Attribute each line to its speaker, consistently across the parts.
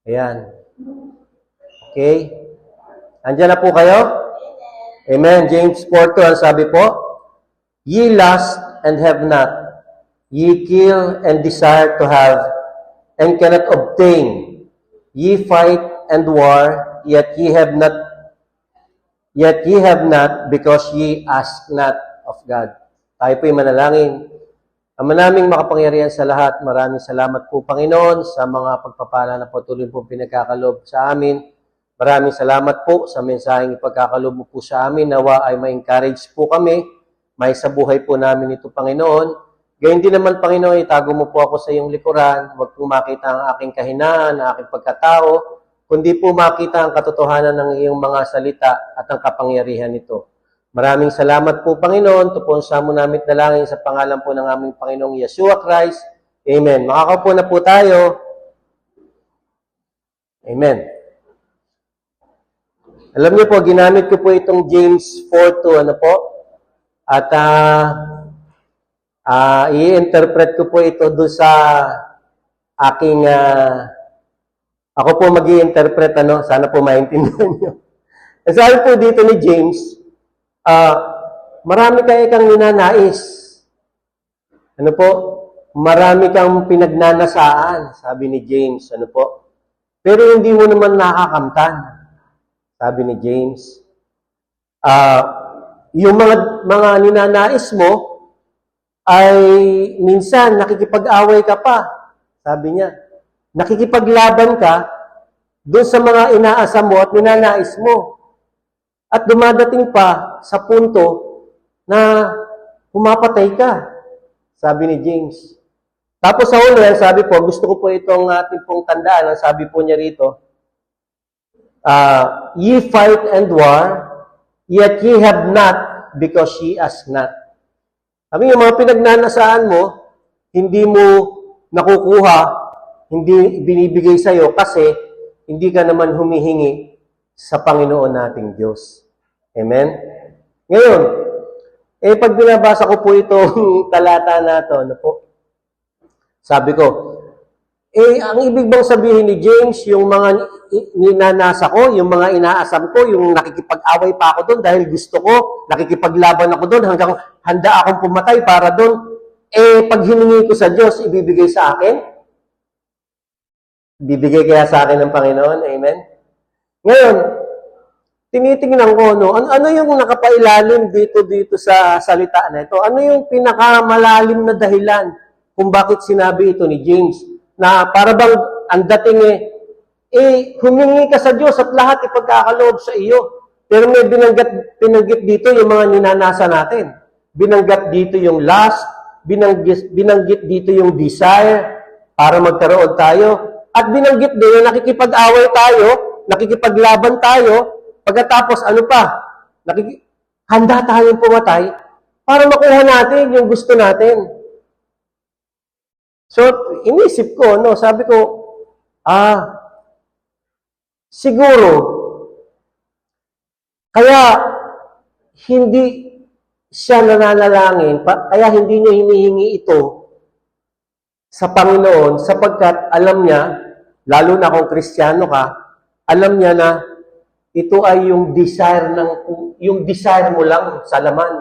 Speaker 1: Ayan. Okay? Andiyan na po kayo? Amen. James 4:2, ang sabi po, ye lust and have not, ye kill and desire to have, and cannot obtain. Ye fight and war, yet ye have not, because ye ask not of God. Tayo po'y manalangin. Ama naming makapangyarihan sa lahat, maraming salamat po, Panginoon, sa mga pagpapala na patuloy po pinagkakalob sa amin. Maraming salamat po sa mensaheng ipagkakalob mo po sa amin. Nawa ay ma-encourage po kami, may sa buhay po namin ito, Panginoon. Gayun din naman, Panginoon, itago mo po ako sa iyong likuran. Huwag po makita ang aking kahinaan, ang aking pagkatao, kundi po makita ang katotohanan ng iyong mga salita at ang kapangyarihan nito. Maraming salamat po, Panginoon. Ito po ang samo namin dalangin sa pangalan po ng aming Panginoong Yeshua Christ. Amen. Makakaupo na po tayo. Amen. Alam niyo po, ginamit ko po itong James 4:2, ano po? At i-interpret ko po ito doon sa aking, ako po mag-i-interpret, ano? Sana po maintindihan niyo. Sabi po dito ni James, marami kayo kang ninanais. Ano po? Marami kang pinagnanasaan, sabi ni James. Ano po? Pero hindi mo naman nakakamtan, sabi ni James. Yung mga ninanais mo ay minsan nakikipag-away ka pa, sabi niya. Nakikipaglaban ka doon sa mga inaasam mo at ninanais mo. At dumadating pa sa punto na pumapatay ka, sabi ni James. Tapos sa ulo yan, sabi po, gusto ko po itong ating pong tandaan. Ang sabi po niya rito, ye fight and war, yet ye have not, because ye ask not. Sabi yung mga pinagnanasaan mo, hindi mo nakukuha, hindi binibigay sa'yo kasi hindi ka naman humihingi sa Panginoon nating Diyos. Amen? Ngayon, pag binabasa ko po itong talata na ito, ano po? Sabi ko, ang ibig bang sabihin ni James, yung mga ninanasa ko, yung mga inaasam ko, yung nakikipag-away pa ako doon dahil gusto ko, nakikipaglaban ako doon hanggang handa akong pumatay para doon, pag hiningi ko sa Diyos, ibibigay sa akin? Bibigay kaya sa akin ng Panginoon? Amen? Ngayon, tinitingnan ko, no, ano yung nakapailalim dito sa salita na ito? Ano yung pinakamalalim na dahilan kung bakit sinabi ito ni James? Na para bang ang dating humingi ka sa Diyos at lahat ipagkakaloob sa iyo. Pero may binanggit dito yung mga ninanasa natin. Binanggit dito yung lust, binanggit dito yung desire para magkaroon tayo, at binanggit din yung nakikipag-away tayo, nakikipaglaban tayo, pagkatapos ano pa? Handa tayong pumatay para makuha natin yung gusto natin. So, inisip ko, no, sabi ko, siguro, kaya hindi siya nananalangin, kaya hindi niya hinihingi ito sa Panginoon sapagkat alam niya, lalo na kung Kristiyano ka, alam niya na ito ay yung desire mo lang sa laman.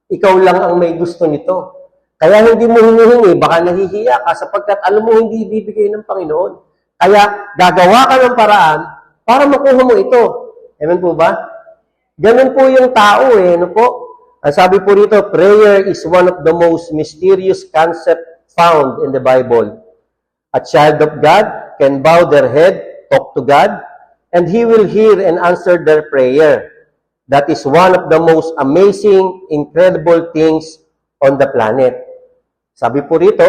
Speaker 1: Ikaw lang ang may gusto nito. Kaya hindi mo hinihingi, baka nahihiya ka sapagkat alam mo hindi ibibigay ng Panginoon. Kaya gagawa ka ng paraan para makuha mo ito. Amen po ba? Ganun po yung tao ano po? Ang sabi po rito, prayer is one of the most mysterious concept found in the Bible. A child of God can bow their head, talk to God, and He will hear and answer their prayer. That is one of the most amazing, incredible things on the planet. Sabi po rito,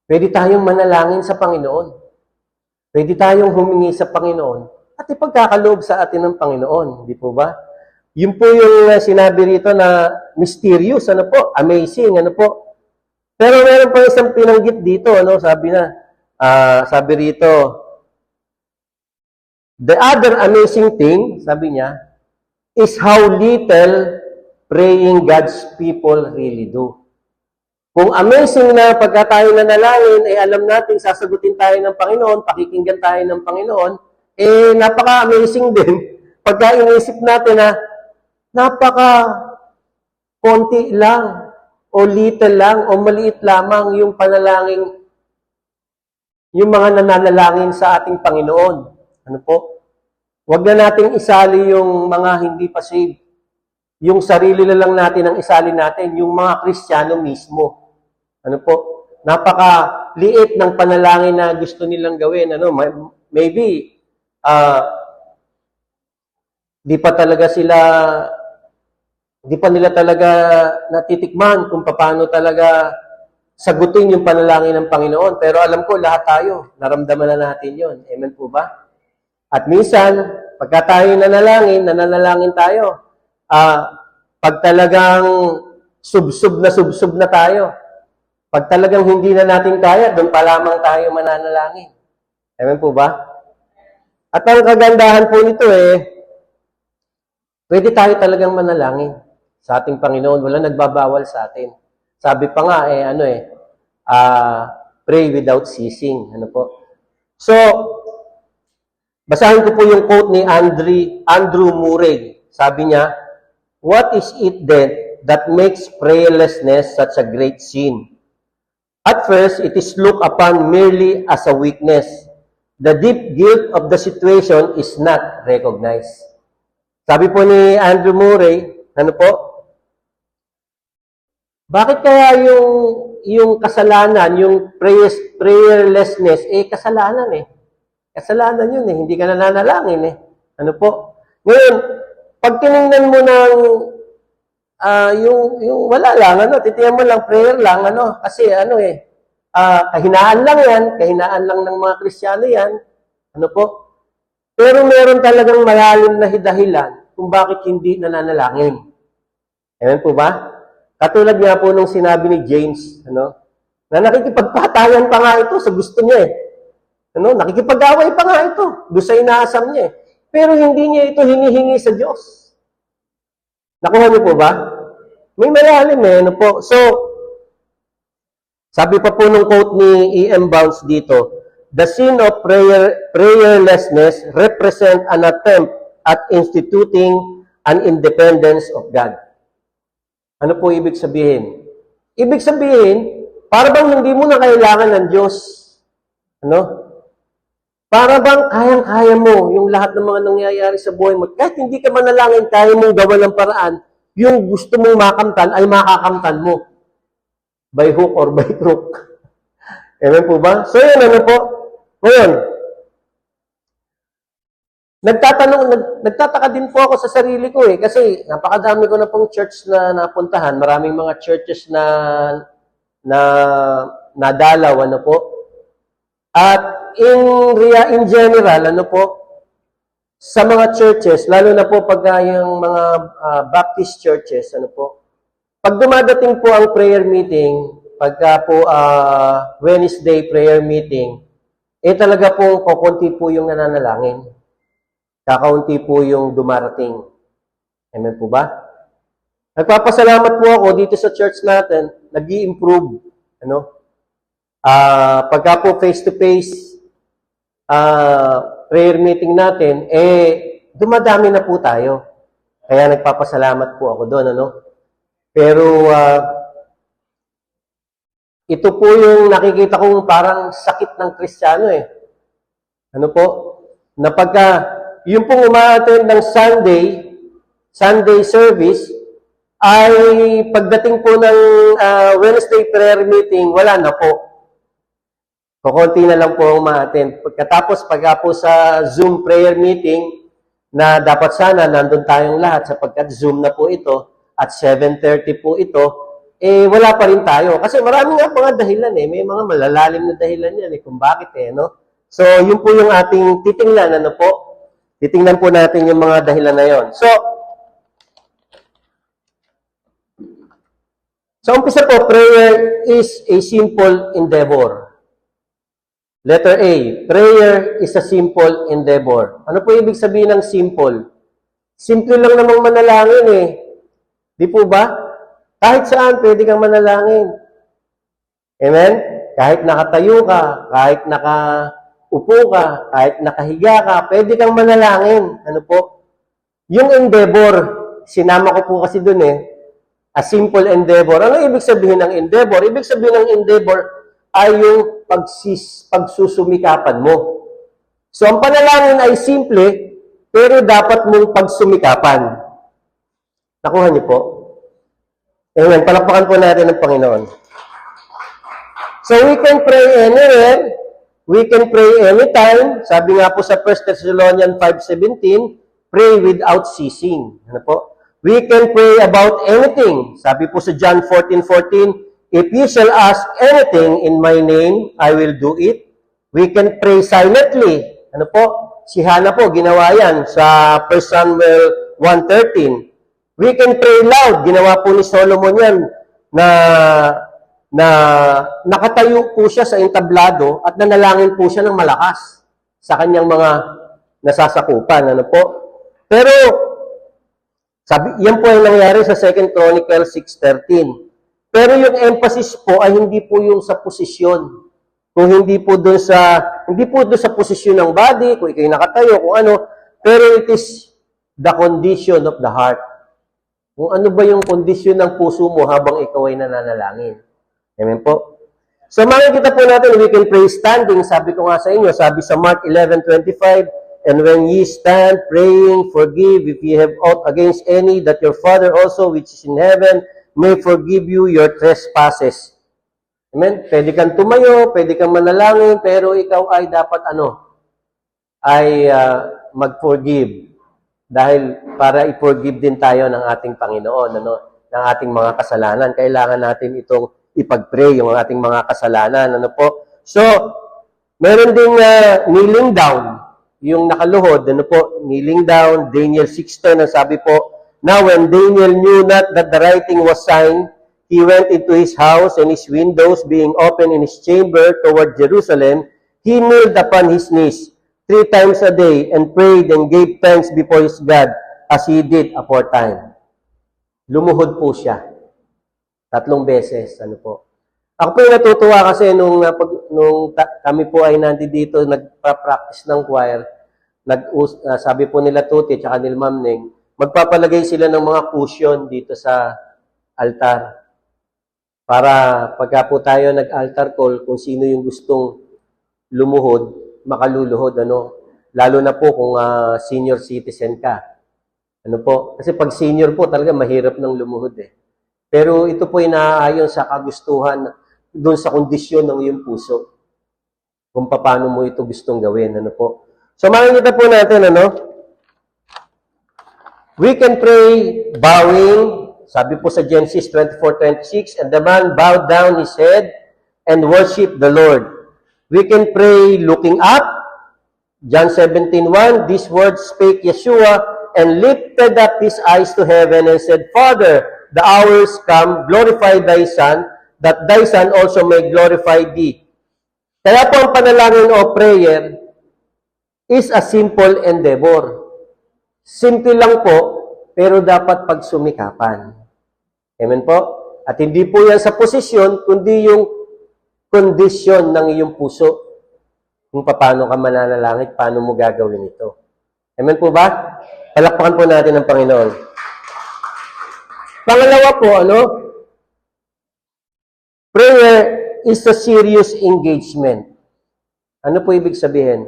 Speaker 1: pwede tayong manalangin sa Panginoon. Pwede tayong humingi sa Panginoon at ipagkakaloob sa atin ng Panginoon. Di po ba? Yun po yung sinabi rito na mysterious, ano po? Amazing, ano po? Pero meron pa isang pinanggit dito, ano? Sabi rito, the other amazing thing, sabi niya, is how little praying God's people really do. Kung amazing na pagka tayo nanalangin, alam natin, sasagutin tayo ng Panginoon, pakikinggan tayo ng Panginoon, napaka-amazing din. Pagka inisip natin na napaka-konti lang, o little lang, o maliit lamang yung panalangin, yung mga nananalangin sa ating Panginoon. Ano po? Huwag na nating isali yung mga hindi pa saved. Yung sarili na lang natin ang isali natin, yung mga Kristiyano mismo. Ano po? Napaka-liit ng panalangin na gusto nilang gawin. Ano? Maybe, di pa nila talaga natitikman kung paano talaga sagutin yung panalangin ng Panginoon. Pero alam ko, lahat tayo, naramdaman na natin yon. Amen po ba? At minsan, pagka tayo nananalangin tayo, pag talagang subsub na tayo, pag talagang hindi na natin kaya, doon pa lamang tayo mananalangin. Amen po ba? At ang kagandahan po nito pwede tayo talagang manalangin sa ating Panginoon. Wala nagbabawal sa atin. Sabi pa nga, pray without ceasing. Ano po? So, basahin ko po yung quote ni Andrew Murray. Sabi niya, "What is it then that makes prayerlessness such a great sin? At first, it is looked upon merely as a weakness. The deep guilt of the situation is not recognized." Sabi po ni Andrew Murray, ano po? Bakit kaya yung kasalanan, yung prayerlessness, kasalanan Kasalanan yun hindi ka nananalangin Ano po? Ngayon, pag tinignan mo ng yung wala lang, titingnan mo lang, prayer lang, kasi kahinaan lang yan, kahinaan lang ng mga Kristiyano yan, ano po? Pero meron talagang malalim na dahilan kung bakit hindi nananalangin. Amen po ba? Katulad nga po nung sinabi ni James, na nakikipagpatayan pa nga ito sa gusto niya nakikipag-away pa nga ito, doon sa inaasam niya Pero hindi niya ito hinihingi sa Diyos. Nakuha niyo po ba? May malalim ano po. So, sabi pa po nung quote ni E.M. Bounds dito, "The sin of prayerlessness represent an attempt at instituting an independence of God." Ano po ibig sabihin? Ibig sabihin, para bang hindi mo na kailangan ng Diyos. Para bang kayang-kaya mo yung lahat ng mga nangyayari sa buhay mo. Kahit hindi ka manalangin, kaya mong gawa ng paraan, yung gusto mong makamtan ay makakamtan mo. By hook or by crook. Amen po ba? So yun, po? Ngayon, nagtataka din po ako sa sarili ko kasi napakadami ko na pong church na napuntahan. Maraming mga churches na nadalaw, po. At in general, sa mga churches, lalo na po pag yung mga Baptist churches, pag dumadating po ang prayer meeting, pagka po Wednesday prayer meeting, talaga po kukunti po yung nananalangin. Kakaunti po yung dumarating. Amen po ba? Nagpapasalamat po ako dito sa church natin, nag-i-improve. Pagka po face-to-face prayer meeting natin, dumadami na po tayo. Kaya nagpapasalamat po ako doon, Pero, ito po yung nakikita kong parang sakit ng Kristiyano Na pagka, yung pong umaattend ng Sunday service, ay pagdating po ng Wednesday prayer meeting, wala na po. Kukunti na lang po ang umaattend. Pagkatapos, pagka po sa Zoom prayer meeting, na dapat sana nandun tayong lahat sapagkat Zoom na po ito, at 7:30 po ito, wala pa rin tayo. Kasi marami nga mga dahilan May mga malalalim na dahilan yan kung bakit So, yun po yung ating titingnan, Titingnan po natin yung mga dahilan na yon. So, umpisa po, prayer is a simple endeavor. Letter A, prayer is a simple endeavor. Ano po ibig sabihin ng simple? Simple lang namang manalangin Di po ba? Kahit saan pwede kang manalangin. Amen? Kahit nakatayo ka, kahit nakaupo ka, kahit nakahiga ka, pwede kang manalangin. Ano po? Yung endeavor, sinama ko po kasi dun a simple endeavor. Ano ibig sabihin ng endeavor? Ibig sabihin ng endeavor ay yung pagsusumikapan mo. So, ang panalangin ay simple, pero dapat mong pagsumikapan. Nakuha niyo po? Amen. Palakpakan po natin ang Panginoon. So, we can pray anywhere. We can pray anytime. Sabi nga po sa 1 Thessalonians 5:17, pray without ceasing. Ano po? We can pray about anything. Sabi po sa John 14:14, if you shall ask anything in my name, I will do it. We can pray silently. Ano po? Si Hannah po, ginawa yan sa 1 Samuel 1:13. We can pray loud. Ginawa po ni Solomon yan na nakatayo po siya sa entablado at nanalangin po siya ng malakas sa kanyang mga nasasakupan. Ano po? Pero, yan po ang nangyari sa 2 Chronicles 6:13. Pero yung emphasis po ay hindi po yung sa posisyon. Kung hindi po doon sa posisyon ng body, kung ikay nakatayo, kung ano, pero it is the condition of the heart. Kung ano ba yung kondisyon ng puso mo habang ikaw ay nananalangin. Amen po? So makikita po natin, we can pray standing. Sabi ko nga sa inyo, sabi sa Mark 11:25, and when ye stand praying, forgive if ye have aught against any, that your Father also which is in heaven may forgive you your trespasses. Amen? Pwede kang tumayo, pwede kang manalangin, pero ikaw ay dapat mag-forgive. Dahil para i-forgive din tayo ng ating Panginoon, ng ating mga kasalanan. Kailangan natin itong ipag-pray, yung ating mga kasalanan. Ano po? So, meron ding kneeling down, yung nakaluhod, kneeling down, Daniel 6:10, ang sabi po, now when Daniel knew not that the writing was signed, he went into his house, and his windows being open in his chamber toward Jerusalem, he kneeled upon his knees 3 times a day and prayed and gave thanks before his God as he did aforetime. Lumuhod po siya. 3 beses. Ano po? Ako po yung natutuwa kasi nung kami po ay nandito nagpa-practice ng choir, sabi po nila Tuti at nila Ma'am Neng, magpapalagay sila ng mga cushion dito sa altar. Para pagka po tayo nag-altar call, kung sino yung gustong lumuhod, makaluluhod, lalo na po kung senior citizen ka. Ano po? Kasi pag senior po, talaga mahirap ng lumuhod Pero ito po ay naaayon sa kagustuhan doon sa kondisyon ng iyong puso. Kung paano mo ito gustong gawin. Ano po? So makikita po natin, we can pray bowing. Sabi po sa Genesis 24:26, and the man bowed down his head and worshiped the Lord. We can pray looking up. John 17:1, these words spake Yeshua and lifted up his eyes to heaven and said, Father, the hour is come, glorify thy Son, that thy Son also may glorify thee. Kaya po ang panalangin o prayer is a simple endeavor. Simple lang po, pero dapat pagsumikapan. Amen po? At hindi po yan sa posisyon, kundi yung kondisyon ng iyong puso. Kung paano ka mananalangin, paano mo gagawin ito. Amen po ba? Palakpakan po natin ang Panginoon. Pangalawa po, prayer is a serious engagement. Ano po ibig sabihin?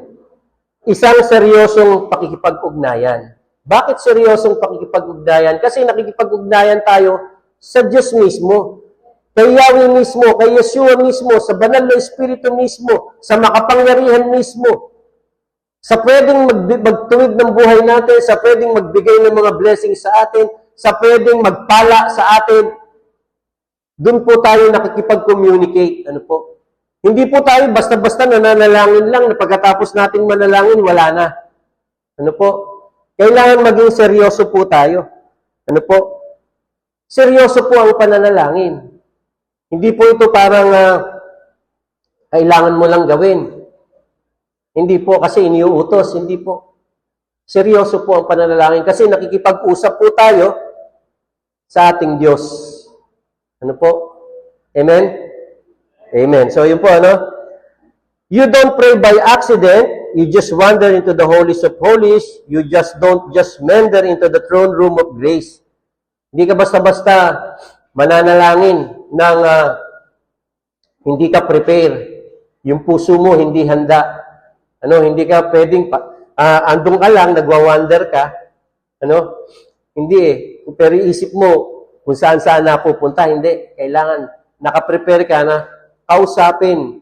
Speaker 1: Isang seryosong pakikipag-ugnayan. Bakit seryosong pakikipag-ugnayan? Kasi nakikipag-ugnayan tayo sa Diyos mismo. Kay Yahweh mismo, kay Yeshua mismo, sa banal na Espiritu mismo, sa makapangyarihan mismo, sa pwedeng magtuwid ng buhay natin, sa pwedeng magbigay ng mga blessings sa atin, sa pwedeng magpala sa atin, doon po tayo nakikipag-communicate. Ano po? Hindi po tayo basta-basta nananalangin lang na pagkatapos nating manalangin, wala na. Ano po? Kailangan maging seryoso po tayo. Ano po? Seryoso po ang pananalangin. Hindi po ito parang kailangan mo lang gawin. Hindi po kasi iniuutos. Hindi po. Seryoso po ang pananalangin kasi nakikipag-usap po tayo sa ating Diyos. Ano po? Amen? Amen. So, yun po, ano? You don't pray by accident. You just wander into the holies of holies. You just don't just meander into the throne room of grace. Hindi ka basta-basta mananalangin ng hindi ka prepare. Yung puso mo hindi handa. Hindi ka pwedeng andun ka lang, nagwa-wander ka. Hindi eh. Pero isip mo kung saan-saan na pupunta, hindi. Kailangan nakaprepare ka na kausapin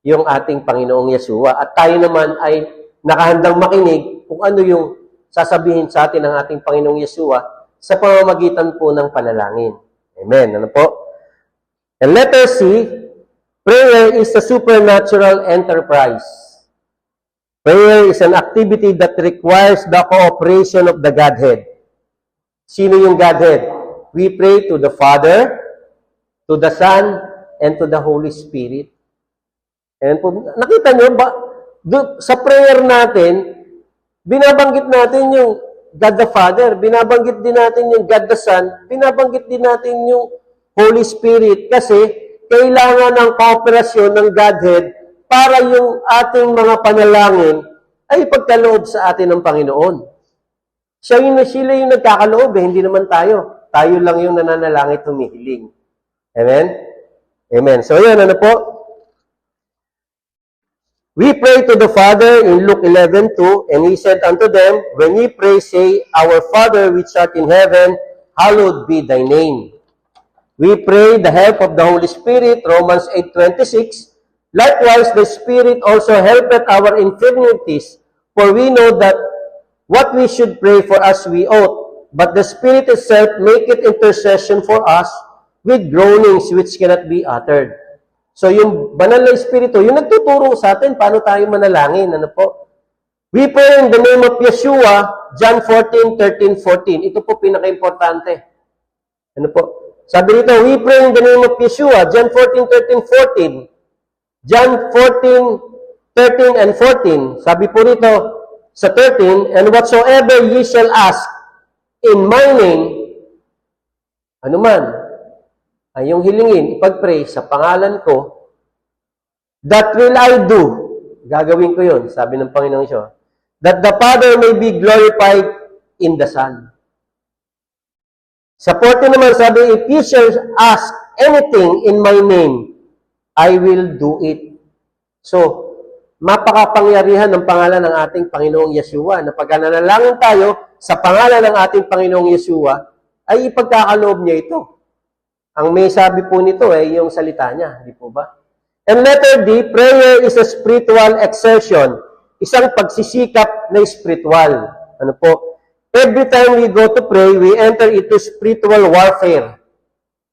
Speaker 1: yung ating Panginoong Yeshua. At tayo naman ay nakahandang makinig kung ano yung sasabihin sa atin ng ating Panginoong Yeshua sa pamamagitan po ng panalangin. Amen. Ano po? And letter C, prayer is a supernatural enterprise. Prayer is an activity that requires the cooperation of the Godhead. Sino yung Godhead? We pray to the Father, to the Son, and to the Holy Spirit. And po, nakita nyo ba, sa prayer natin, binabanggit natin yung God the Father, binabanggit din natin yung God the Son, binabanggit din natin yung Holy Spirit kasi kailangan ng kooperasyon ng Godhead para yung ating mga panalangin ay pagkaloob sa atin ng Panginoon. Sila yung nagkakaloob, hindi naman tayo. Tayo lang yung nananalangin at humihiling. Amen? Amen. So yun, ano po? We pray to the Father in Luke 11:2, and He said unto them, when ye pray, say, Our Father which art in heaven, hallowed be thy name. We pray the help of the Holy Spirit, Romans 8:26. Likewise, the Spirit also helpeth our infirmities, for we know that what we should pray for as we ought, but the Spirit itself maketh intercession for us with groanings which cannot be uttered. So, yung banal na Espiritu, yung nagtuturo sa atin, paano tayo manalangin, ano po? We pray in the name of Yeshua, John 14:13-14. Ito po pinaka-importante. Ano po? Sabi nito, we pray in the name of Yeshua, John 14:13-14. John 14:13 and 14. Sabi po rito sa 13, and whatsoever ye shall ask in my name, ano man, ay yung hilingin, ipag-pray sa pangalan ko, that will I do. Gagawin ko yun, sabi ng Panginoong Diyos. That the Father may be glorified in the Son. Sa 14 naman, sabi, if you shall ask anything in my name, I will do it. So, mapakapangyarihan ng pangalan ng ating Panginoong Yeshua na pag nanalangin tayo sa pangalan ng ating Panginoong Yeshua, ay ipagkakaloob niya ito. Ang may sabi po nito ay yung salita niya, di po ba? And letter D, prayer is a spiritual exertion. Isang pagsisikap na spiritual. Ano po? Every time we go to pray, we enter into spiritual warfare.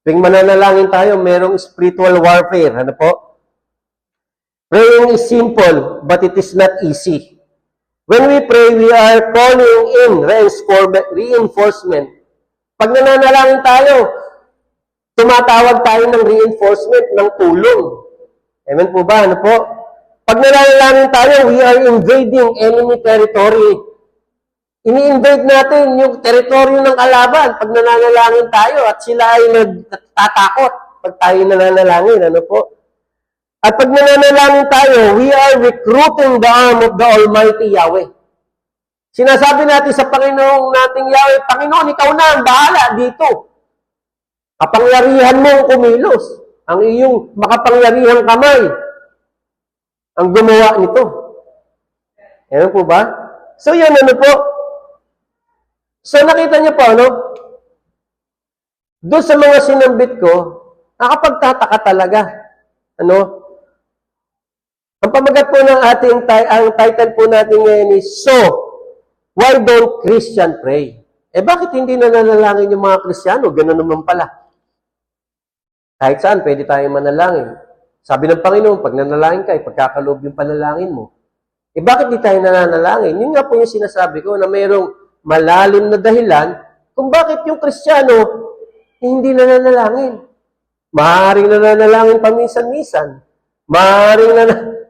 Speaker 1: Tuwing mananalangin tayo, merong spiritual warfare. Ano po? Praying is simple, but it is not easy. When we pray, we are calling in reinforcement. Pag nananalangin tayo, tumatawag tayo ng reinforcement, ng tulong. Amen po ba? Ano po? Pag nananalangin tayo, we are invading enemy territory. Ini-invade natin yung teritoryo ng kalaban pag nananalangin tayo at sila ay nagtatakot pag tayo nananalangin. Ano po? At pag nananalangin tayo, we are recruiting the arm of the Almighty Yahweh. Sinasabi natin sa Panginoong nating Yahweh, Panginoon, ikaw na ang bahala dito. Kapangyarihan mo ang kumilos. Ang iyong makapangyarihang kamay ang gumawa nito. Ano po ba? So, yun, ano po? So, nakita niyo po, ano? Doon sa mga sinambit ko, nakapagtataka talaga. Ano? Ang pamagat po ng ang title po natin ngayon is, So, why don't Christian pray? Bakit hindi nananalangin yung mga Kristiyano? Ganun naman pala. Kahit saan, pwede tayong manalangin. Sabi ng Panginoon, pag nanalangin ka, pagkakaloob yung panalangin mo. Bakit di tayo nananalangin? Yun nga po yung sinasabi ko na mayroong malalim na dahilan kung bakit yung Kristiyano hindi nananalangin. Maaaring nananalangin paminsan-minsan. Maaaring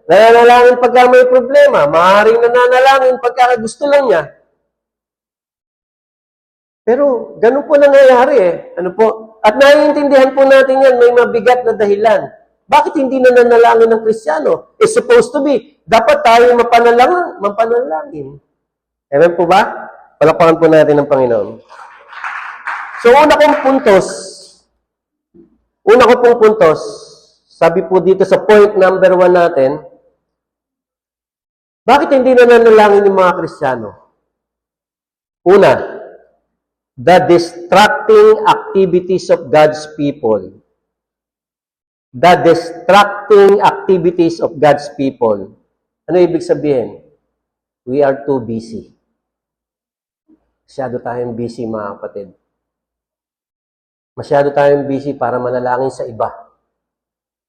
Speaker 1: nananalangin pagka may problema. Maaaring nananalangin pagka gusto lang niya. Pero, ganun po nangyayari Ano po? At naiintindihan po natin yan, may mabigat na dahilan. Bakit hindi nananalangin ng Kristiyano? It's supposed to be. Dapat tayo mapanalangin. Amen po ba? Palakpakan po natin ng Panginoon. So, una ko pong puntos, sabi po dito sa point number 1 natin, bakit hindi nananalangin yung mga Kristiyano? Una, the distracting activities of God's people. The distracting activities of God's people. Ano ibig sabihin? We are too busy. Masyado tayong busy, mga kapatid. Masyado tayong busy para manalangin sa iba.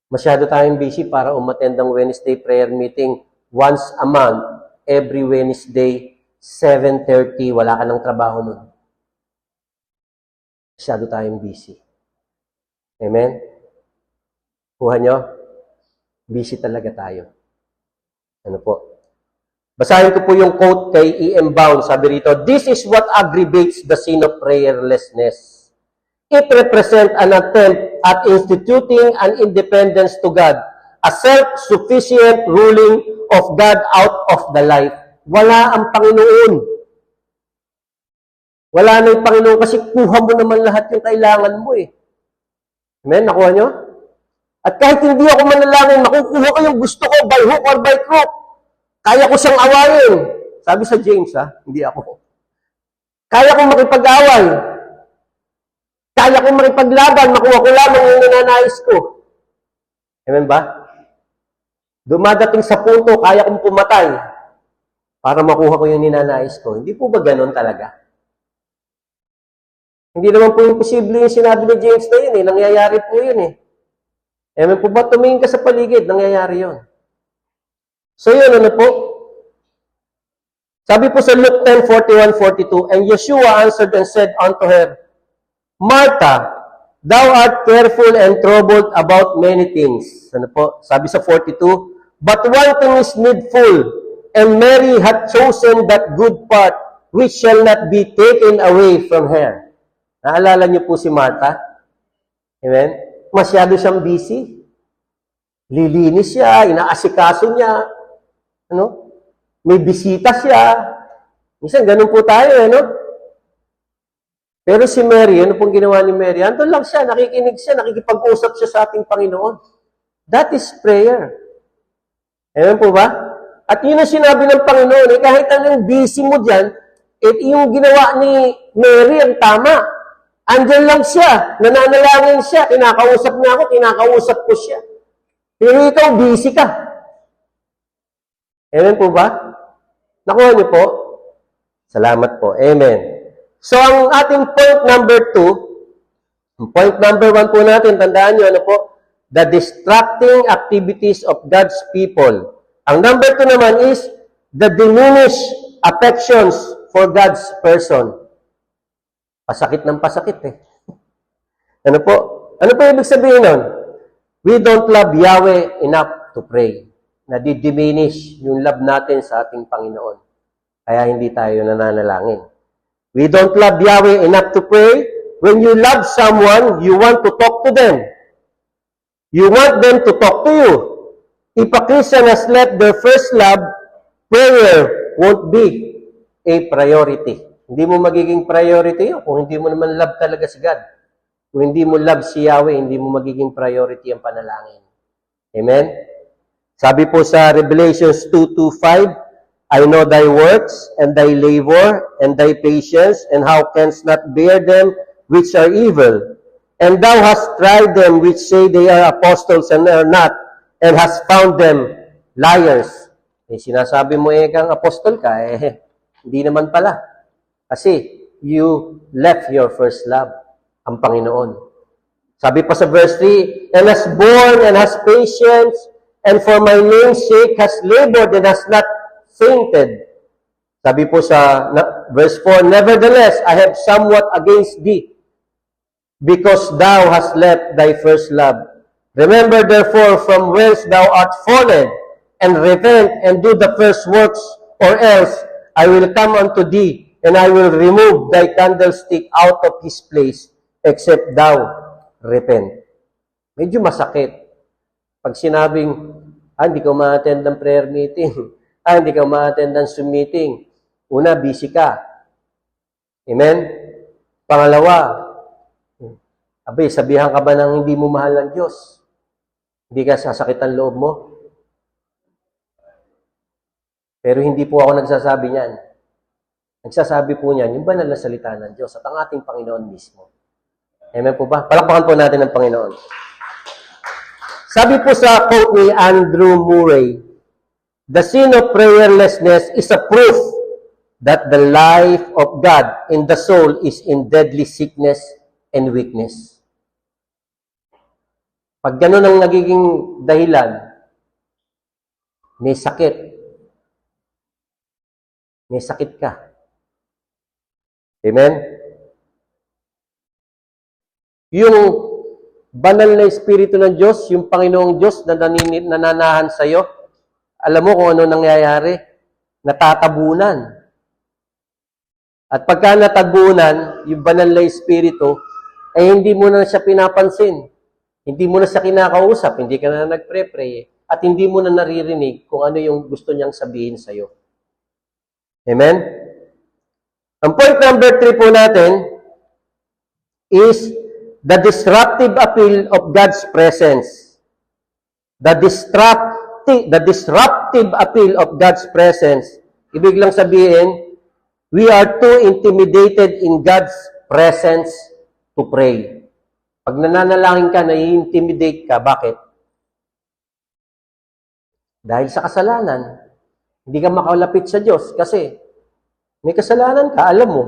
Speaker 1: Masyado tayong busy para umattend ng Wednesday prayer meeting once a month, every Wednesday, 7:30, wala ka ng trabaho nun. Masyado tayong busy. Amen? Kuha nyo? Busy talaga tayo. Ano po? Basahin ko po yung quote kay E.M. Bounds. Sabi rito, "This is what aggravates the sin of prayerlessness. It represents an attempt at instituting an independence to God, a self-sufficient ruling of God out of the life." Wala ang Panginoon. Wala na yung Panginoon kasi kuha mo naman lahat yung kailangan mo eh. Amen? Nakuha nyo? At kahit hindi ako manalangin, makukuha ko yung gusto ko by hook or by crook. Kaya ko siyang awayin. Sabi sa James, hindi ako. Kaya kong makipag-away. Kaya kong makipaglaban. Makuha ko lamang yung nananais ko. Amen ba? Dumadating sa punto, kaya kong pumatay para makuha ko yung ninanais ko. Hindi po ba ganun talaga? Hindi naman po imposible yung sinabi ni James na yun eh. Nangyayari po yun eh. Amen po ba? Tumingin ka sa paligid, nangyayari yun. So yun, ano po? Sabi po sa Luke 10:41-42, "And Yeshua answered and said unto her, Martha, thou art careful and troubled about many things." Ano po? Sabi sa 42, "But one thing is needful, and Mary hath chosen that good part, which shall not be taken away from her." Naalala niyo po si Martha? Amen? Masyado siyang busy. Lilinis siya, inaasikaso niya. Ano? May bisita siya. Minsan, ganun po tayo, no? Pero si Mary, ano pong ginawa ni Mary? Andun lang siya, nakikinig siya, nakikipag-usap siya sa ating Panginoon. That is prayer. Amen po ba? At yun ang sinabi ng Panginoon, kahit anong busy mo dyan, yung ginawa ni Mary ang tama. Andyan lang siya, nananalangin siya, kinakausap niya ako, kinakausap ko siya. Pero ikaw, busy ka. Amen po ba? Nakuha niyo po? Salamat po. Amen. So, ang ating point number 2, point number 1 po natin, tandaan niyo, ano po? The distracting activities of God's people. Ang number 2 naman is the diminished affections for God's person. Pasakit ng pasakit eh. Ano po? Ano po ibig sabihin nun? We don't love Yahweh enough to pray. Nadidiminish yung love natin sa ating Panginoon. Kaya hindi tayo nananalangin. We don't love Yahweh enough to pray. When you love someone, you want to talk to them. You want them to talk to you. If a Christian has left their first love, prayer won't be a priority. Hindi mo magiging priority yun kung hindi mo naman love talaga si God. Kung hindi mo love si Yahweh, hindi mo magiging priority ang panalangin. Amen? Sabi po sa Revelations 2:5, "I know thy works, and thy labor, and thy patience, and how canst not bear them which are evil. And thou hast tried them which say they are apostles and are not, and hast found them liars." Sinasabi mo kang apostol ka, hindi naman pala. Kasi you left your first love, ang Panginoon. Sabi pa sa verse 3, "And has borne and has patience, and for my name's sake has labored and has not fainted." Sabi po sa verse 4, "Nevertheless, I have somewhat against thee, because thou hast left thy first love. Remember therefore from whence thou art fallen, and repent and do the first works, or else I will come unto thee, and I will remove thy candlestick out of his place, except thou repent." Medyo masakit. Pag sinabing, hindi ka ma-attend ng prayer meeting, hindi ka ma-attend ng Zoom meeting, una, busy ka. Amen? Pangalawa, sabihan ka ba ng hindi mo mahal ng Diyos? Hindi ka sasakit ang loob mo? Pero hindi po ako nagsasabi niyan. Nagsasabi po niyan, yung banal na salita ng Diyos at ang ating Panginoon mismo. Amen po ba? Palakpakan po natin ang Panginoon. Sabi po sa quote ni Andrew Murray, the sin of prayerlessness is a proof that the life of God in the soul is in deadly sickness and weakness. Pag gano'n ang nagiging dahilan, may sakit. May sakit ka. Amen? Yung banal na Espiritu ng Diyos, yung Panginoong Diyos na nananahan sa iyo, alam mo kung ano nangyayari? Natatabunan. At pagka natabunan, yung banal na Espiritu, ay hindi mo na siya pinapansin. Hindi mo na siya kinakausap, hindi ka na nagpre-pray, at hindi mo na naririnig kung ano yung gusto niyang sabihin sa iyo. Amen? Ang point number 3 po natin is the disruptive appeal of God's presence. The disruptive appeal of God's presence. Ibig lang sabihin, we are too intimidated in God's presence to pray. Pag nananalangin ka, nai-intimidate ka. Bakit? Dahil sa kasalanan. Hindi ka makalapit sa Diyos kasi may kasalanan ka, alam mo.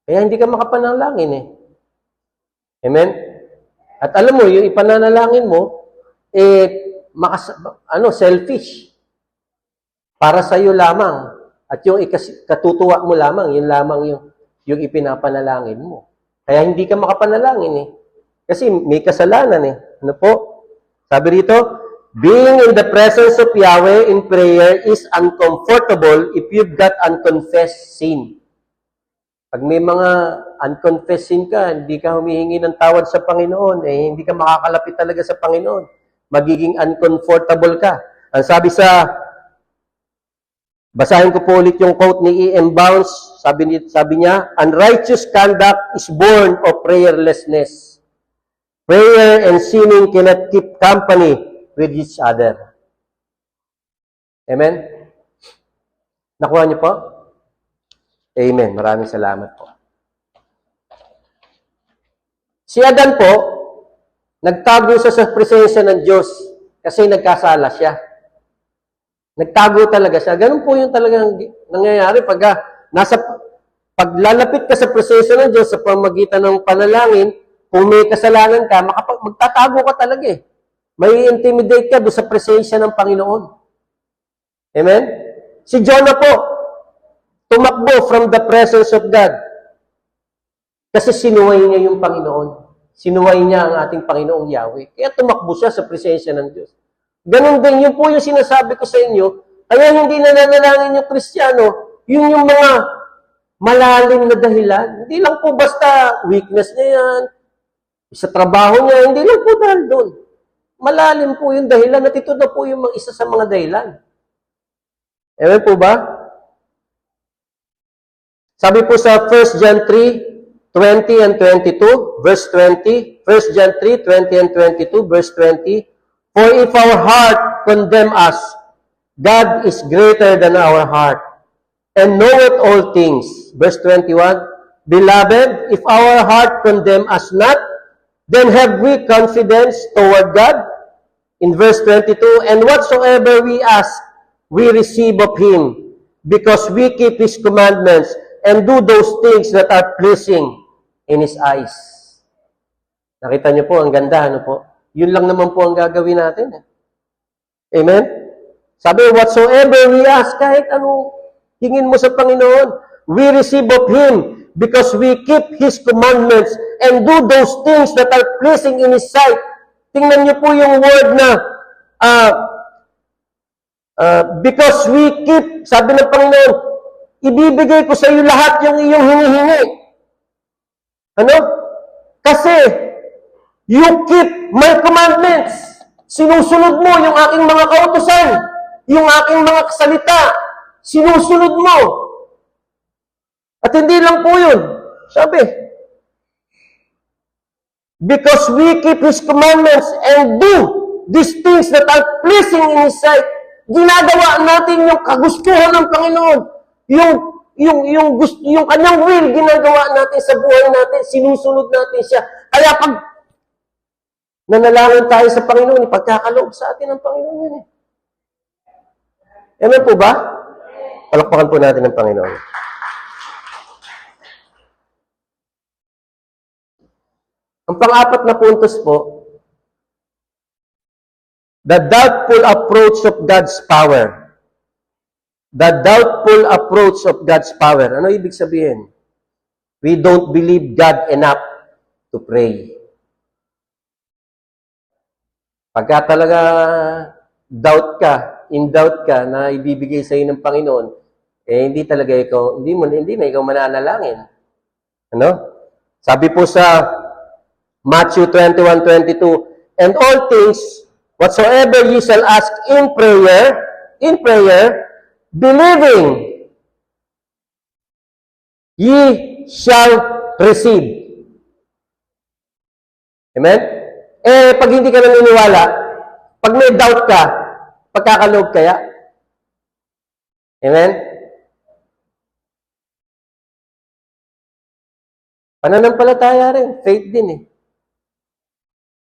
Speaker 1: Kaya hindi ka makapanalangin eh. Amen? At alam mo, yung ipananalangin mo, selfish. Para sa iyo lamang. At yung katutuwa mo lamang, yun lamang yung ipinapanalangin mo. Kaya hindi ka makapanalangin eh. Kasi may kasalanan eh. Ano po? Sabi rito, being in the presence of Yahweh in prayer is uncomfortable if you've got unconfessed sin. Pag may mga unconfessed sin ka, hindi ka humihingi ng tawad sa Panginoon, hindi ka makakalapit talaga sa Panginoon. Magiging uncomfortable ka. Ang sabi basahin ko po ulit yung quote ni E.M. Bounds, sabi niya, unrighteous conduct is born of prayerlessness. Prayer and sinning cannot keep company with each other. Amen? Nakuha niyo po? Amen. Maraming salamat po. Si Adan po, nagtago sa presensya ng Diyos kasi nagkasala siya. Nagtago talaga siya. Ganun po yung talagang nangyayari paglalapit ka sa presensya ng Diyos sa pamagitan ng panalangin, kung may kasalanan ka, magtatago ka talaga eh. May intimidate ka doon sa presensya ng Panginoon. Amen? Si Jonah po, tumakbo from the presence of God. Kasi sinuway niya yung Panginoon. Sinuway niya ang ating Panginoong Yahweh. Kaya tumakbo siya sa presensya ng Diyos. Ganon din, yun po yung sinasabi ko sa inyo. Kaya hindi nananalangin yung Kristiyano, yun yung mga malalim na dahilan. Hindi lang po basta weakness niya yan, sa trabaho niya, hindi lang po dahil doon. Malalim po yung dahilan at ito na po yung isa sa mga dahilan. Amen po ba? Sabi po sa 1 John 3, 20 and 22, verse 20, 1 John 3, 20 and 22, verse 20, for if our heart condemn us, God is greater than our heart, and knoweth all things. Verse 21, beloved, if our heart condemn us not, then have we confidence toward God. In verse 22, and whatsoever we ask, we receive of Him, because we keep His commandments, and do those things that are pleasing in His eyes. Nakita niyo po, ang ganda, ano po? Yun lang naman po ang gagawin natin. Amen? Sabi, whatsoever we ask, kahit ano, hingin mo sa Panginoon, we receive of Him because we keep His commandments and do those things that are pleasing in His sight. Tingnan niyo po yung word na because we keep, sabi ng Panginoon, ibibigay ko sa iyo lahat yung iyong hinihingi. Ano? Kasi, you keep my commandments. Sinusunod mo yung aking mga kautusan, yung aking mga salita. Sinusunod mo. At hindi lang po yun. Sabi, because we keep His commandments and do these things that are pleasing in His sight. Ginagawa natin yung kagustuhan ng Panginoon. Yung kanyang will, ginagawa natin sa buhay natin. Sinusunod natin siya. Kaya pag nanalangin tayo sa Panginoon, ipagkakaloob sa atin ng Panginoon yan eh. Amen po ba? Palakpakan po natin ng Panginoon. Ang pang-apat na puntos po, the doubtful approach of God's power. The doubtful approach of God's power. Ano ibig sabihin? We don't believe God enough to pray. Pagka talaga in doubt ka na ibibigay sa iyo ng Panginoon, hindi talaga ikaw, hindi na ikaw mananalangin. Ano? Sabi po sa Matthew 21:22, and all things, whatsoever ye shall ask in prayer, believing, ye shall receive. Amen? Pag hindi ka naniniwala, pag may doubt ka, pagkakaloob kaya? Amen? Pananampalataya rin, faith din eh.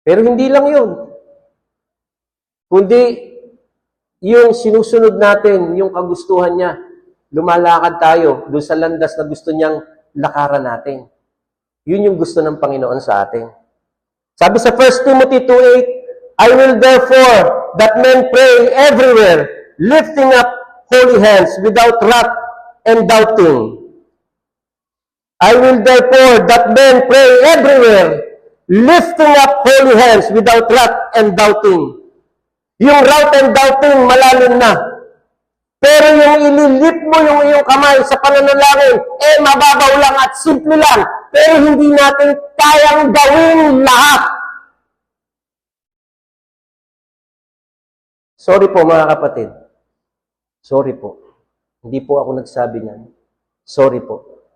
Speaker 1: Pero hindi lang yun. Kundi, yung sinusunod natin, yung kagustuhan niya, lumalakad tayo doon sa landas na gusto niyang lakaran natin. Yun yung gusto ng Panginoon sa atin. Sabi sa 1 Timothy 2:8, I will therefore that men pray everywhere, lifting up holy hands without wrath and doubting. I will therefore that men pray everywhere, lifting up holy hands without wrath and doubting. Yung wrath and doubting, malalim na. Pero yung ililip mo yung iyong kamay sa pananalangin, mababaw lang at simple lang. Pero hindi natin kayang gawin lahat. Sorry po mga kapatid. Sorry po. Hindi po ako nagsabi niyan. Sorry po.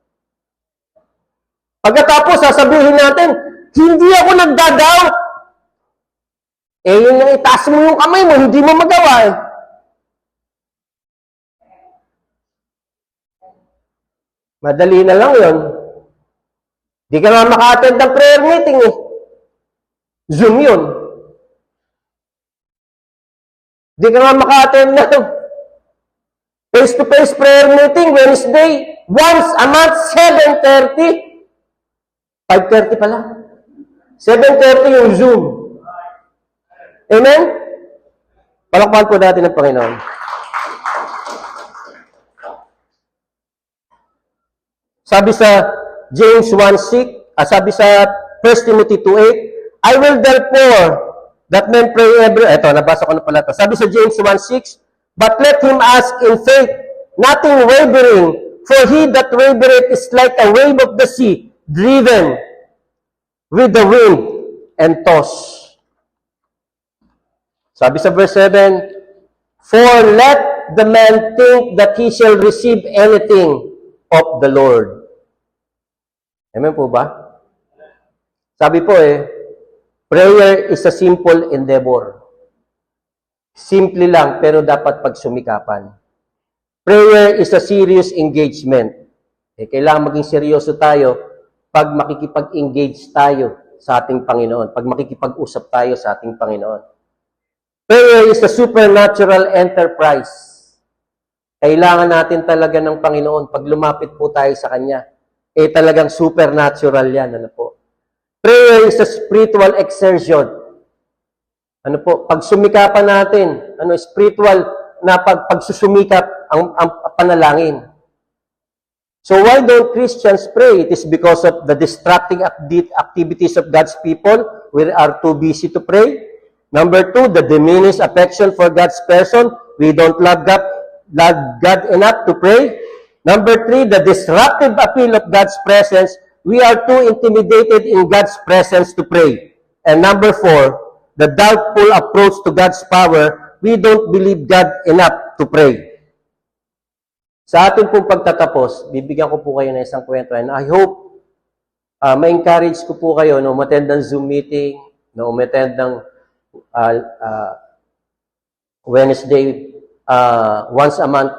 Speaker 1: Pagkatapos, sasabihin natin, hindi ako nagdadoubt. Yun yung itaas mo yung kamay mo, hindi mo magawa eh. Madali na lang yun. Di ka nga maka-attend ng prayer meeting eh. Zoom yun. Di ka nga maka-attend ng face-to-face prayer meeting Wednesday, once a month, 7:30. 5:30 pala. 7:30 yung Zoom. Amen? Palakpakan po natin ng Panginoon. Sabi sa James 1:6, sabi sa 1 Timothy 2:8, I will therefore that men pray every... Ito, nabasa ko na pala ito. Sabi sa James 1:6, but let him ask in faith, nothing wavering, for he that wavereth is like a wave of the sea, driven with the wind and tossed. Sabi sa verse 7, for let the man think that he shall receive anything of the Lord. Amen po ba? Sabi po prayer is a simple endeavor. Simple lang, pero dapat pagsumikapan. Prayer is a serious engagement. Kailangan maging seryoso tayo pag makikipag-engage tayo sa ating Panginoon, pag makikipag-usap tayo sa ating Panginoon. Prayer is a supernatural enterprise. Kailangan natin talaga ng Panginoon. Pag lumapit po tayo sa Kanya, talagang supernatural yan. Ano po? Prayer is a spiritual exertion. Ano po? Pag sumikapan natin, spiritual na pagsusumikap ang panalangin. So why don't Christians pray? It is because of the distracting activities of God's people. We are too busy to pray. Number 2, the diminished affection for God's person. We don't love God enough to pray. Number 3, the disruptive appeal of God's presence. We are too intimidated in God's presence to pray. And number 4, the doubtful approach to God's power, we don't believe God enough to pray. Sa ating pong pagtatapos, bibigyan ko po kayo ng isang kwento. And I hope ma-encourage ko po kayo na umattend ng Zoom meeting, na umattend ng Wednesday, once a month,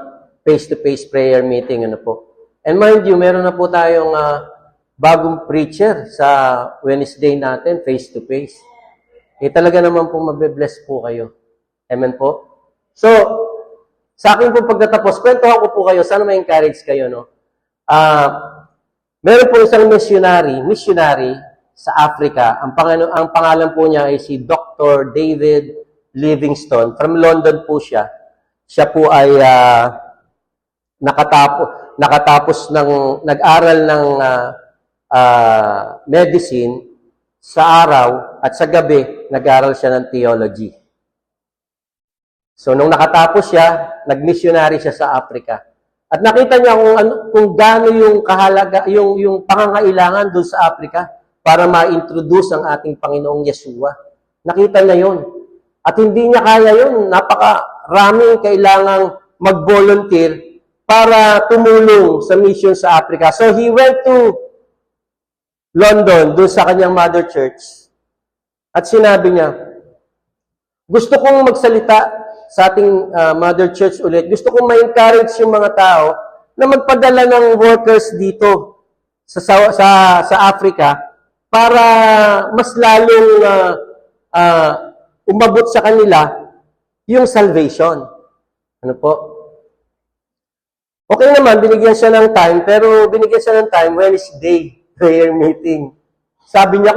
Speaker 1: face-to-face prayer meeting. Ano po. And mind you, meron na po tayong bagong preacher sa Wednesday natin, face-to-face. Talaga naman po mabe-bless po kayo. Amen po? So, sa akin po pagkatapos, kwentuhan ko po kayo, sana ma-encourage kayo, no? Meron po isang missionary sa Africa. Ang pangalan po niya ay si Dr. David Livingstone. From London po siya. Siya po ay nag-aral ng medicine sa araw at sa gabi, nag-aral siya ng theology. So, nung nakatapos siya, nag-missionary siya sa Africa. At nakita niya kung gaano yung kahalaga, yung pangangailangan doon sa Africa para ma-introduce ang ating Panginoong Yeshua. Nakita niya yun. At hindi niya kaya yun. Napakaraming kailangang mag-volunteer para tumulong sa mission sa Africa. So, he went to London, doon sa kanyang mother church. At sinabi niya, gusto kong magsalita sa ating mother church ulit. Gusto kong ma-encourage yung mga tao na magpadala ng workers dito sa Africa para mas lalong umabot sa kanila yung salvation. Ano po? Okay naman, binigyan siya ng time, pero binigyan siya ng time Wednesday prayer meeting. Sabi niya,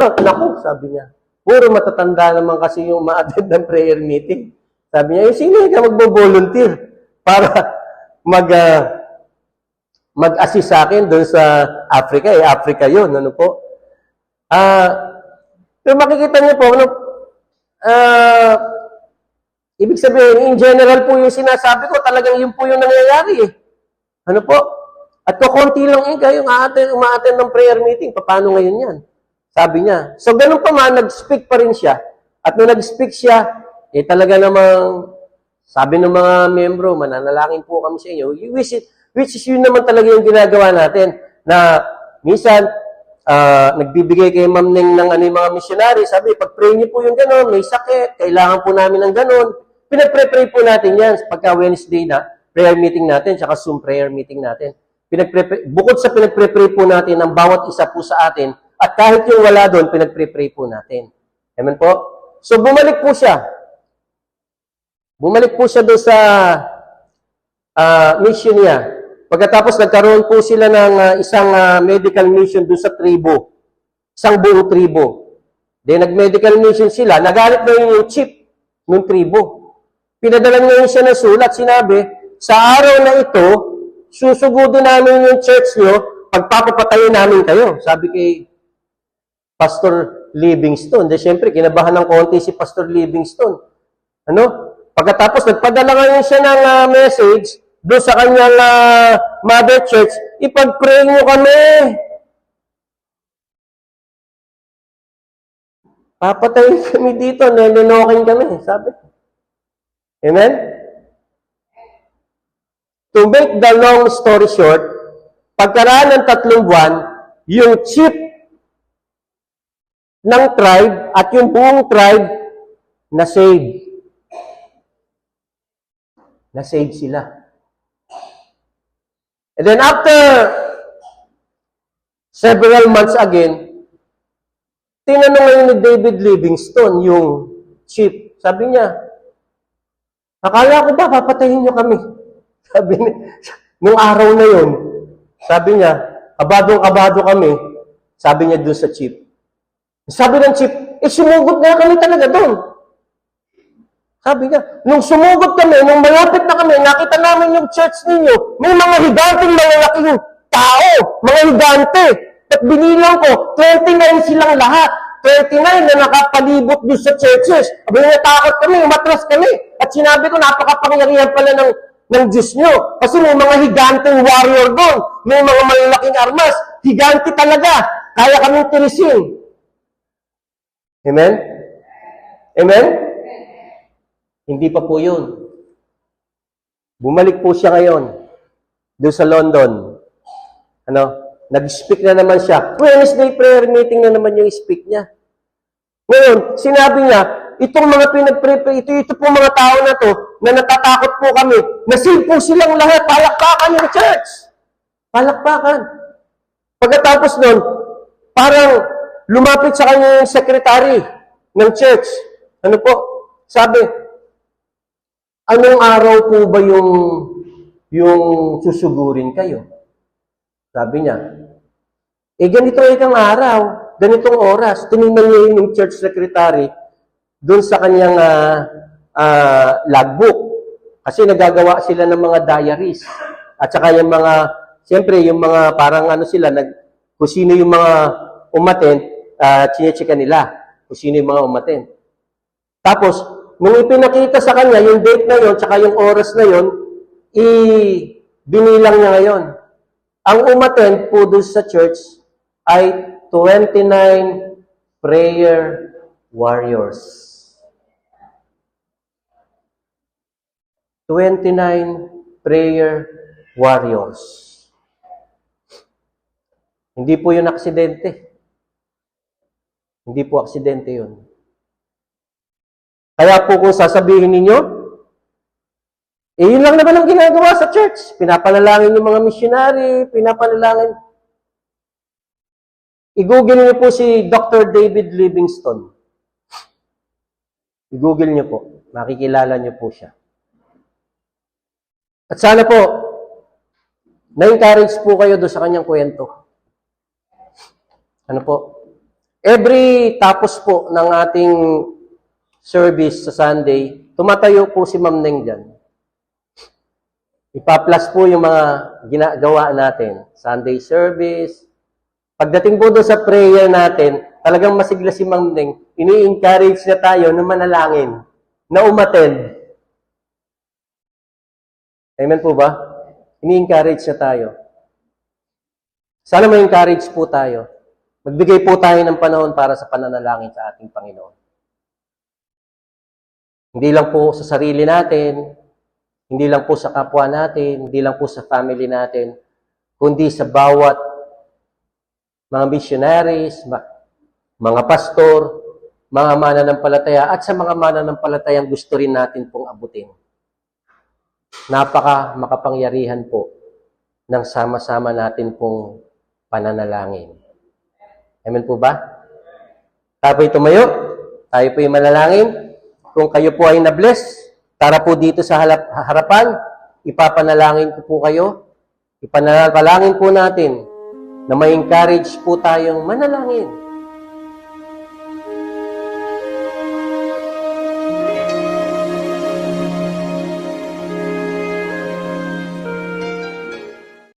Speaker 1: sabi niya, puro matatanda naman kasi yung ma-attend ng prayer meeting. Sabi niya, sino ka magbo-volunteer para mag-assist sa akin doon sa Africa? Africa yun, ano po? Pero makikita niyo po, ibig sabihin, in general po yung sinasabi ko, talagang yun po yung nangyayari eh. Ano po? At kukunti lang yung umaattend ng prayer meeting. Paano ngayon yan? Sabi niya. So, ganun pa man, nag-speak pa rin siya. At nung nag-speak siya, talaga namang, sabi ng mga membro, mananalangin po kami sa inyo. Which is yun naman talaga yung ginagawa natin. Na minsan, nagbibigay kay Ma'am Ning ng yung mga missionary. Sabi, pag-pray niyo po yung gano'n, may sakit, kailangan po namin ng gano'n. Pinag-pray po natin yan pagka Wednesday na prayer meeting natin, tsaka Zoom prayer meeting natin. Bukod sa pinag-pray po natin ng bawat isa po sa atin, at kahit yung wala doon, pinag-pray po natin. Amen po? So, bumalik po siya. Bumalik po siya doon sa mission niya. Pagkatapos, nagkaroon po sila ng isang medical mission doon sa tribo. Isang buong tribo. Then, nag-medical mission sila. Nagalit na yung chief ng tribo. Pinadalan ngayon siya ng sulat. Sinabi, sa araw na ito, susugudin namin yung church nyo, pagpapapatayin namin kayo. Sabi kay Pastor Livingstone. Then, syempre, kinabahan ng konti si Pastor Livingstone. Ano? Pagkatapos, nagpadala ngayon siya ng message doon sa kanyang mother church, ipag-pray nyo kami. Papatayin kami dito, nilinokin kami, sabi. Amen? To make the long story short, pagkaraan ng 3 buwan, yung chief ng tribe at yung buong tribe na-save. Na-save sila. And then after several months again, tinanong ngayon ni David Livingstone, yung chief. Sabi niya, akala ko ba papatayin niyo kami? Sabi niya, nung araw na yun, sabi niya, kabadong-kabado kami, sabi niya doon sa chief. Sabi ng chief, sumugod na kami talaga doon. Sabi niya, nung sumugod kami, nung malapit na kami, nakita namin yung church ninyo, may mga higanteng malalaking tao, mga higante. At binilang ko, 29 silang lahat. 29 na nakapalibot doon sa churches. Sabi niya, takot kami, umatras kami. At sinabi ko, napakapangyarihan pala ng Diyos nyo. Kasi may mga higanteng warrior doon. May mga malalaking armas. Higante talaga. Kaya kaming tirisin. Amen? Amen? Hindi pa po yun. Bumalik po siya ngayon doon sa London. Nag-speak na naman siya. Wednesday prayer meeting na naman yung speak niya. Ngayon, sinabi niya, itong mga ito pong mga tao na to, na natatakot po kami, nasave po silang lahat, palakpakan yung church. Palakpakan. Pagkatapos nun, parang lumapit sa kanya yung secretary ng church. Ano po? Sabi, anong araw po ba yung susugurin kayo? Sabi niya, ganito ikang araw, ganitong oras. Tinignan niya yung church secretary doon sa kanyang logbook. Kasi nagagawa sila ng mga diaries. At saka yung mga, siyempre, yung mga parang kung sino yung mga umattend, chine-checka nila kung sino yung mga umattend. Tapos, nung ipinakita sa kanya yung date na yon, tsaka yung oras na yon, binilang niya ngayon. Ang umattend po doon sa church ay 29 prayer warriors. 29 prayer warriors. Hindi po yun aksidente. Hindi po aksidente yun. Kaya po kung sasabihin ninyo, yun lang naman ang ginagawa sa church. Pinapanalangin yung mga missionary, pinapanalangin. I-google niyo po si Dr. David Livingstone. I-google niyo po. Makikilala niyo po siya. At sana po, na-encourage po kayo doon sa kanyang kwento. Ano po? Every tapos po ng ating service sa Sunday, tumatayo po si Ma'am Neng dyan. Ipa-plus po yung mga ginagawa natin. Sunday service. Pagdating po doon sa prayer natin, talagang masigla si Ma'am Neng, ini-encourage na tayo na manalangin, na umattend. Amen po ba? Ini-encourage na tayo. Sana ma-encourage po tayo. Magbigay po tayo ng panahon para sa pananalangin sa ating Panginoon. Hindi lang po sa sarili natin, hindi lang po sa kapwa natin, hindi lang po sa family natin, kundi sa bawat mga missionaries, mga pastor, mga mananampalataya, at sa mga mananampalatayang gusto rin natin pong abutin. Napaka makapangyarihan po ng sama-sama natin pong pananalangin. Amen po ba? Tayo po'y tumayo, tayo po'y manalangin. Kung kayo po ay na-bless, tara po dito sa harapan, ipapanalangin ko po kayo. Ipanalangin po natin na ma-encourage po tayong manalangin.